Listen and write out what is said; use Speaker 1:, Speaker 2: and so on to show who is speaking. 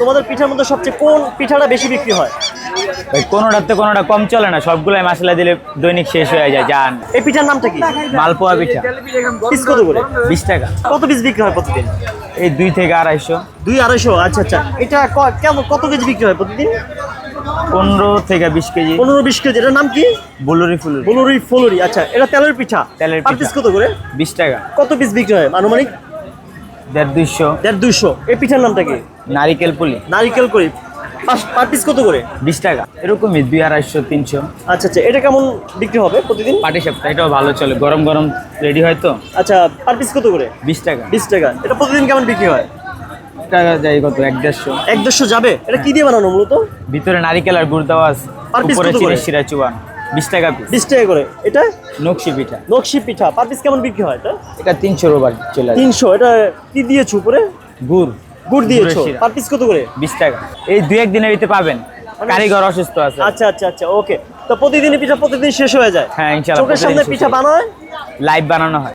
Speaker 1: তোমাদের পিঠার মধ্যে সবচেয়ে কোন পিঠাটা বেশি বিক্রি হয়?
Speaker 2: ভাই কোনোটাতে কোনোটা কম চলে না, সবগুলাই মশলা দিলে দৈনিক শেষ হয়ে যায় জান।
Speaker 1: এই পিঠার নামটা কি?
Speaker 2: মালপোয়া পিঠা।
Speaker 1: পিস কত করে?
Speaker 2: 20 টাকা।
Speaker 1: কত পিস বিক্রি হয় প্রতিদিন?
Speaker 2: এই 2 থেকে 250।
Speaker 1: 200-250। আচ্ছা আচ্ছা, এটা কেমন, কত কেজি বিক্রি হয় প্রতিদিন?
Speaker 2: 15 থেকে 20 কেজি।
Speaker 1: 15-20 কেজি। এটার নাম কি?
Speaker 2: বুলুরি ফুলুরি।
Speaker 1: বুলুরি ফুলুরি। আচ্ছা, এটা তেলের পিঠা।
Speaker 2: তেলের
Speaker 1: পার
Speaker 2: পিঠা।
Speaker 1: পিস কত করে?
Speaker 2: 20 টাকা।
Speaker 1: কত পিস বিক্রি হয় আনুমানিক?
Speaker 2: 150-200।
Speaker 1: 150-200। এই পিঠার নামটা কি?
Speaker 2: নারিকেল পুলি।
Speaker 1: নারিকেল করি। পার পিস কত করে?
Speaker 2: 20 টাকা। এরকমই 200-250-300।
Speaker 1: আচ্ছা আচ্ছা, এটা কেমন বিক্রি হবে প্রতিদিন?
Speaker 2: পাটি সাপটা এটাও ভালো চলে, গরম গরম রেডি হয় তো।
Speaker 1: আচ্ছা, পার পিস কত করে?
Speaker 2: 20 টাকা।
Speaker 1: 20 টাকা। এটা প্রতিদিন কেমন বিক্রি হয়?
Speaker 2: টাকা যাই কত 150।
Speaker 1: 150 যাবে। এটা কি দিয়ে বানানো মূলত?
Speaker 2: ভিতরে নারিকেল আর গুড় দেওয়া আছে,
Speaker 1: পার পিস
Speaker 2: উপরে
Speaker 1: কত করে?
Speaker 2: চিনি শিরা চুবান। 20 টাকা পিস।
Speaker 1: 20 টাকা করে। এটা
Speaker 2: নকশি পিঠা।
Speaker 1: নকশি পিঠা। পার পিস কেমন বিক্রি হয় এটা?
Speaker 2: এটা 300 রুপার চলে আসে।
Speaker 1: 300। এটা কি দিয়েছো উপরে?
Speaker 2: গুড়।
Speaker 1: গুড় দিয়েছো।
Speaker 2: গুড়ের শিরা।
Speaker 1: পার পিস কত করে?
Speaker 2: 20 টাকা। এই 2-1 দিনের ভিতরে পাবেন, কারিগর অসুস্থ আছে।
Speaker 1: আচ্ছা আচ্ছা আচ্ছা, ওকে। তো প্রতিদিনই পিঠা প্রতিদিন শেষ হয়ে যায়?
Speaker 2: হ্যাঁ ইনশাআল্লাহ।
Speaker 1: চোখের সামনে পিঠা বানায়?
Speaker 2: লাইভ বানানো হয়।